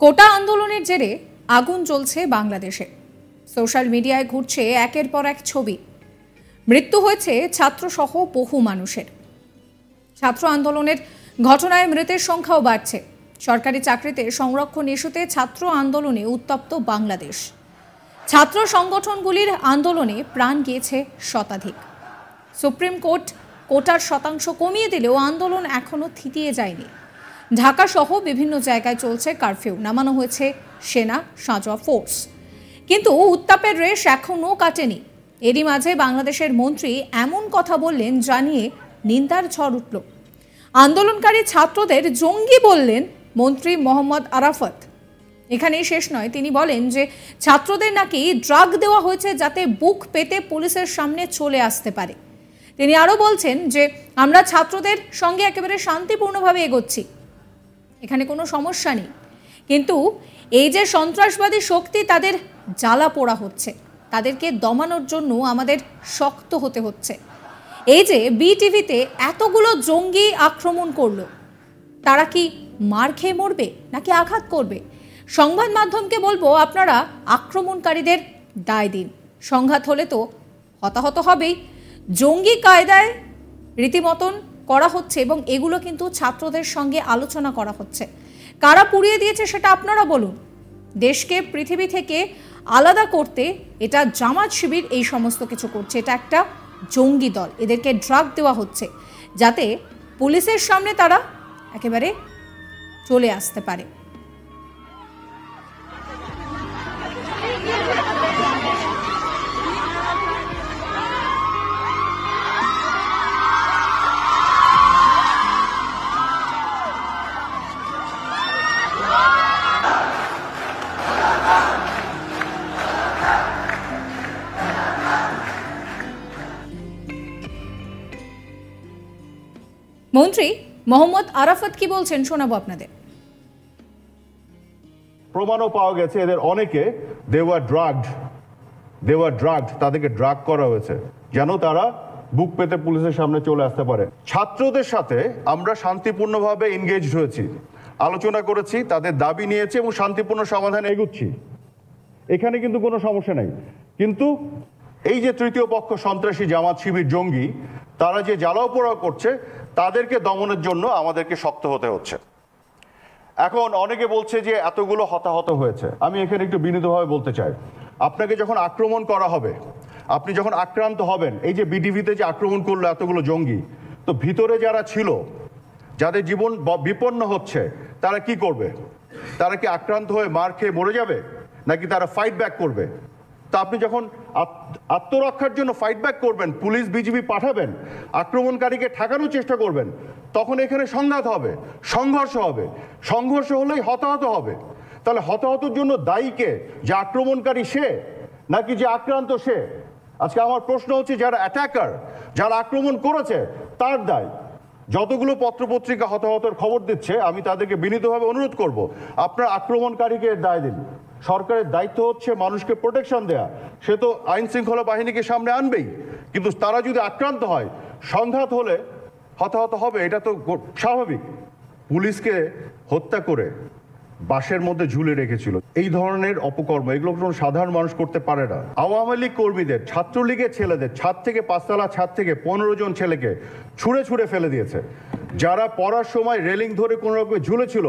কোটা আন্দোলনের জেরে আগুন জ্বলছে বাংলাদেশে। সোশ্যাল মিডিয়ায় ঘুরছে একের পর এক ছবি। মৃত্যু হয়েছে ছাত্রসহ বহু মানুষের। ছাত্র আন্দোলনের ঘটনায় মৃতের সংখ্যাও বাড়ছে। সরকারি চাকরিতে সংরক্ষণ ইস্যুতে ছাত্র আন্দোলনে উত্তপ্ত বাংলাদেশ। ছাত্র সংগঠনগুলির আন্দোলনে প্রাণ গিয়েছে শতাধিক। সুপ্রিম কোর্ট কোটার শতাংশ কমিয়ে দিলেও আন্দোলন এখনো থিতিয়ে যায়নি। ঢাকা সহ বিভিন্ন জায়গায় চলছে কারফিউ, নামানো হয়েছে সেনা সাঁজোয়া ফোর্স, কিন্তু উত্তাপের রেশ এখনও কাটেনি। এরই মাঝে বাংলাদেশের মন্ত্রী এমন কথা বললেন যা নিয়ে নিন্দার ঝড় উঠল। আন্দোলনকারী ছাত্রদের জঙ্গি বললেন মন্ত্রী মোহাম্মদ আরাফাত। এখানেই শেষ নয়, তিনি বলেন যে ছাত্রদের নাকি ড্রাগ দেওয়া হয়েছে যাতে বুক পেতে পুলিশের সামনে চলে আসতে পারে। তিনি আরও বলছেন যে আমরা ছাত্রদের সঙ্গে একেবারে শান্তিপূর্ণভাবে এগোচ্ছি, এখানে কোনো সমস্যা নেই, কিন্তু এই যে সন্ত্রাসবাদী শক্তি তাদের জ্বালা পোড়া হচ্ছে, তাদেরকে দমানোর জন্য আমাদের শক্ত হতে হচ্ছে। এই যে বিটিভিতে এতগুলো জঙ্গি আক্রমণ করলো, তারা কি মার খেয়ে মরবে নাকি আঘাত করবে? সংবাদ মাধ্যমকে বলবো, আপনারা আক্রমণকারীদের দায় দিন। সংঘাত হলে তো হতাহত হবেই। জঙ্গি কায়দায় রীতিমতন করা হচ্ছে এবং এগুলো কিন্তু ছাত্রদের সঙ্গে আলোচনা করা হচ্ছে। কারা পুড়িয়ে দিয়েছে সেটা আপনারা বলুন। দেশকে পৃথিবী থেকে আলাদা করতে এটা জামাত শিবির এই সমস্ত কিছু করছে। এটা একটা জঙ্গি দল, এদেরকে ড্রাগ দেওয়া হচ্ছে যাতে পুলিশের সামনে তারা একেবারে চলে আসতে পারে। মন্ত্রী মোহাম্মদ আরাফাত কি বলছেন শোনাবো আপনাদের। প্রমাণও পাওয়া গেছে এদের অনেকে দে ওয়ার ড্রাগড, তাদেরকে ড্রাগ করা হয়েছে যেন তারা বুক পেতে পুলিশের সামনে চলে আসতে পারে। ছাত্রদের সাথে আমরা শান্তিপূর্ণভাবে এনগেজড হয়েছি, আলোচনা করেছি, তাদের দাবি নিয়েছি এবং শান্তিপূর্ণ সমাধানে এগুচ্ছি। এখানে কিন্তু কোনো সমস্যা নেই। কিন্তু এই যে তৃতীয় পক্ষ সন্ত্রাসী জামাত শিবির জঙ্গি, তারা যে জ্বালাও পোড়াও করছে, তাদেরকে দমনের জন্য আমাদেরকে শক্ত হতে হচ্ছে। এখন অনেকে বলছে যে এতগুলো হতাহত হয়েছে। আমি এখানে একটু বিনীতভাবে বলতে চাই, আপনাকে যখন আক্রমণ করা হবে, আপনি যখন আক্রান্ত হবেন, এই যে বিডিভিতে যে আক্রমণ করলো এতগুলো জঙ্গি, তো ভিতরে যারা ছিল, যাদের জীবন বিপন্ন হচ্ছে, তারা কি করবে? তারা কি আক্রান্ত হয়ে মার খেয়ে মরে যাবে নাকি তারা ফাইট ব্যাক করবে? তা আপনি যখন আত্মরক্ষার জন্য ফাইট ব্যাক করবেন, পুলিশ বিজিবি পাঠাবেন, আক্রমণকারীকে ঠেকানোর চেষ্টা করবেন, তখন এখানে সংঘাত হবে, সংঘর্ষ হবে। সংঘর্ষ হলেই হতাহত হবে। তাহলে হতাহতের জন্য দায়ী কে? যে আক্রমণকারী সে নাকি যে আক্রান্ত সে? আজকে আমার প্রশ্ন হচ্ছে, যারা অ্যাটাকার, যারা আক্রমণ করেছে, তার দায়। যতগুলো পত্রপত্রিকা হতাহতের খবর দিচ্ছে, আমি তাদেরকে বিনীতভাবে অনুরোধ করব, আপনার আক্রমণকারীকে দায় দিন। সরকারের দায়িত্ব হচ্ছে মানুষকে প্রোটেকশন দেয়া, সে তো আইন শৃঙ্খলা বাহিনীকে সামনে আনবেই, কিন্তু তারা যদি আক্রান্ত হয়, সংঘাত হলে হতাহত হবে, এটা তো স্বাভাবিক। পুলিশকে হত্যা করে বাসের মধ্যে ঝুলে রেখেছিল, এই ধরনের অপকর্ম এগুলো কোনো সাধারণ মানুষ করতে পারে না। আওয়ামী লীগ কর্মীদের, ছাত্রলীগের ছেলেদের ছাদ থেকে, পাঁচতলা ছাদ থেকে 15 জন ছেলেকে ছুঁড়ে ছুঁড়ে ফেলে দিয়েছে। যারা পড়ার সময় রেলিং ধরে কোনো রকম ঝুলেছিল,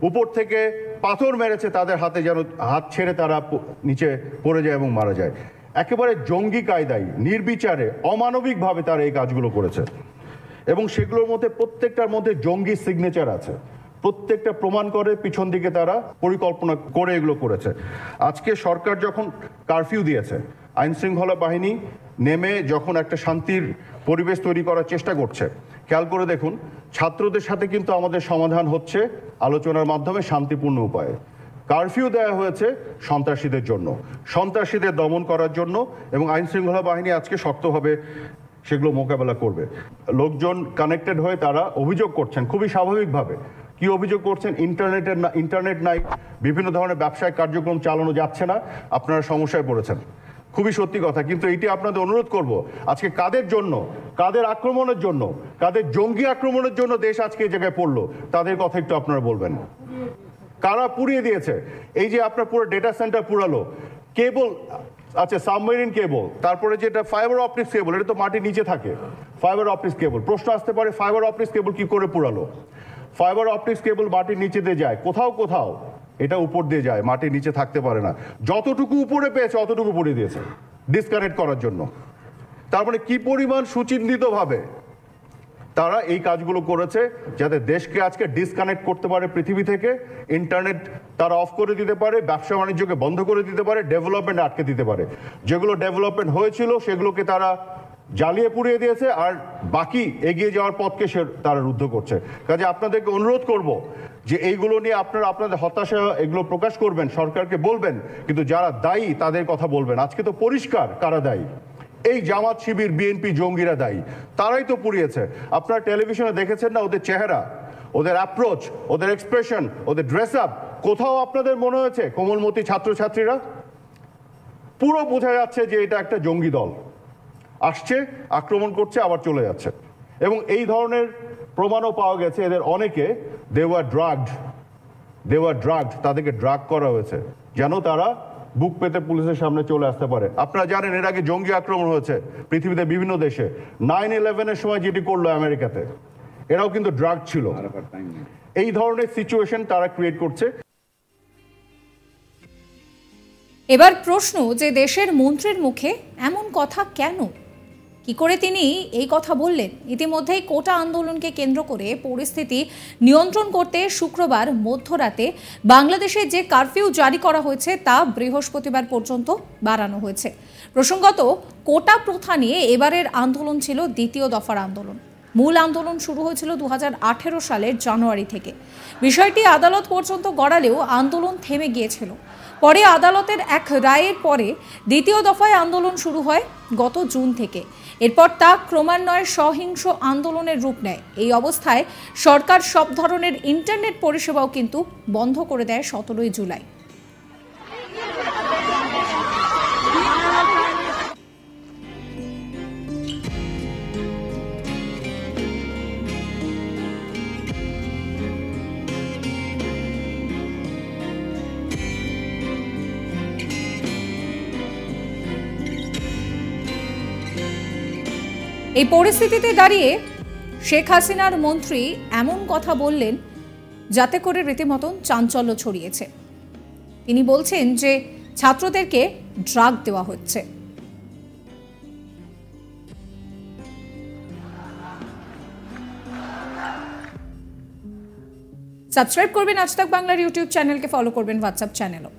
উপর থেকে পাথর মেরেছে তাদের হাতে, যেন হাত ছেড়ে তারা নিচে পড়ে যায় এবং মারা যায়। একেবারে জঙ্গি কায়দায়, নির্বিচারে, অমানবিকভাবে তারা এই কাজগুলো করেছে এবং সেগুলোর মধ্যে প্রত্যেকটার মধ্যে জঙ্গি সিগনেচার আছে। প্রত্যেকটা প্রমাণ করে পিছন দিকে তারা পরিকল্পনা করে এগুলো করেছে। আজকে সরকার যখন কারফিউ দিয়েছে, আইন শৃঙ্খলা বাহিনী নেমে যখন একটা শান্তির পরিবেশ তৈরি করার চেষ্টা করছে, খেয়াল করে দেখুন, ছাত্রদের সাথে কিন্তু আমাদের সমাধান হচ্ছে আলোচনার মাধ্যমে, শান্তিপূর্ণ উপায়ে। কারফিউ দেওয়া হয়েছে সন্ত্রাসীদের জন্য, সন্ত্রাসীদের দমন করার জন্য, এবং আইন শৃঙ্খলা বাহিনী আজকে শক্তভাবে সেগুলো মোকাবেলা করবে। লোকজন কানেক্টেড হয়ে তারা অভিযোগ করছেন খুবই স্বাভাবিকভাবে। কি অভিযোগ করছেন? ইন্টারনেট নাই, বিভিন্ন ধরনের ব্যবসায়িক কার্যক্রম চালানো যাচ্ছে না, আপনারা সমস্যায় পড়েছেন। খুবই সত্যি কথা। কিন্তু এটি আপনাদের অনুরোধ করব, আজকে কাদের জন্য, কাদের আক্রমণের জন্য, কাদের জঙ্গি আক্রমণের জন্য দেশ আজকে এই জায়গায় পড়লো, তাদের কথা একটু আপনারা বলবেন। কারা পুড়িয়ে দিয়েছে? এই যে আপনার পুরো ডেটা সেন্টার পুরালো, কেবল, আচ্ছা সাবমেরিন কেবল, তারপরে যেটা ফাইবার অপটিক্স কেবল, এটা তো মাটির নিচে থাকে। ফাইবার অপটিক্স কেবল, প্রশ্ন আসতে পারে ফাইবার অপটিক্স কেবল কি করে পুরালো? ফাইবার অপটিক্স কেবল মাটির নিচে দিয়ে যায়, কোথাও কোথাও এটা উপর দিয়ে যায়, মাটির নিচে থাকতে পারে না। যতটুকু উপরে পেয়েছে অতটুকু পুড়িয়ে দিয়েছে ডিসকানেক্ট করার জন্য। তারপরে কি পরিমাণ সুচিন্তিতভাবে তারা এই কাজগুলো করেছে যাতে দেশকে আজকে ডিসকানেক্ট করতে পারে পৃথিবী থেকে, ইন্টারনেট তারা অফ করে দিতে পারে, ব্যবসা বাণিজ্যকে বন্ধ করে দিতে পারে, ডেভেলপমেন্ট আটকে দিতে পারে। যেগুলো ডেভেলপমেন্ট হয়েছিল সেগুলোকে তারা জ্বালিয়ে পুড়িয়ে দিয়েছে, আর বাকি এগিয়ে যাওয়ার পথকে তারা রুদ্ধ করছে। কাজে আপনাদেরকে অনুরোধ করব যে এইগুলো নিয়ে আপনারা আপনাদের হতাশা এগুলো প্রকাশ করবেন, সরকারকে বলবেন, কিন্তু যারা দায়ী তাদের কথা বলবেন। আজকে তো পরিষ্কার কারা দায়ী। এই জামাত, শিবির, বিএনপি, জঙ্গিরা দায়ী। তারাই তো পুড়িয়েছে। আপনারা টেলিভিশনে দেখেছেন না ওদের চেহারা, ওদের অ্যাপ্রোচ, ওদের এক্সপ্রেশন, ওদের ড্রেস আপ। কোথাও আপনাদের মনে হয়েছে কোমলমতি ছাত্রছাত্রীরা? পুরো বোঝা যাচ্ছে যে এটা একটা জঙ্গি দল আসছে, আক্রমণ করছে, আবার চলে যাচ্ছে। এবং এই ধরনের প্রমাণও পাওয়া গেছে, এদের অনেকে দে ওয়ার ড্রাগড, তাদেরকে ড্রাগ করা হয়েছে যেন তারা বুক পেতে পুলিশের সামনে চলে আসতে পারে। আপনারা জানেন এর আগে জঙ্গি আক্রমণ হয়েছে পৃথিবীতে বিভিন্ন দেশে। 9/11-এর সময় যেটি করলো আমেরিকাতে, এরাও কিন্তু ড্রাগ ছিল। এই ধরনের সিচুয়েশন তারা ক্রিয়েট করছে। এবার প্রশ্ন যে দেশের মন্ত্রীর মুখে এমন কথা কেন, কি করে তিনি এই কথা বললেন? ইতিমধ্যেই কোটা আন্দোলনকে কেন্দ্র করে পরিস্থিতি নিয়ন্ত্রণ করতে শুক্রবার মধ্যরাতে বাংলাদেশে যে কারফিউ জারি করা হয়েছে তা বৃহস্পতিবার পর্যন্ত বাড়ানো হয়েছে। প্রসঙ্গত, কোটা প্রথা নিয়ে এবারের আন্দোলন ছিল দ্বিতীয় দফার আন্দোলন। মূল আন্দোলন শুরু হয়েছিল 2018 সালের জানুয়ারি থেকে। বিষয়টি আদালত পর্যন্ত গড়ালেও আন্দোলন থেমে গিয়েছিল। পরে আদালতের এক রায়ের পরে দ্বিতীয় দফায় আন্দোলন শুরু হয় গত জুন থেকে। এরপর তা ক্রমান্বয়ে সহিংস আন্দোলনের রূপ নেয়। এই অবস্থায় সরকার সব ধরনের ইন্টারনেট পরিষেবাও কিন্তু বন্ধ করে দেয় 17 জুলাই। এই পরিস্থিতিতে দাঁড়িয়ে শেখ হাসিনার মন্ত্রী এমন কথা বললেন যাতে করে রীতিমতন চাঞ্চল্য ছড়িয়েছে। তিনি বলছেন যে ছাত্রদেরকে ড্রাগ দেওয়া হচ্ছে। সাবস্ক্রাইব করবেন আজ তাক বাংলার ইউটিউব চ্যানেলকে, ফলো করবেন হোয়াটসঅ্যাপ চ্যানেলও।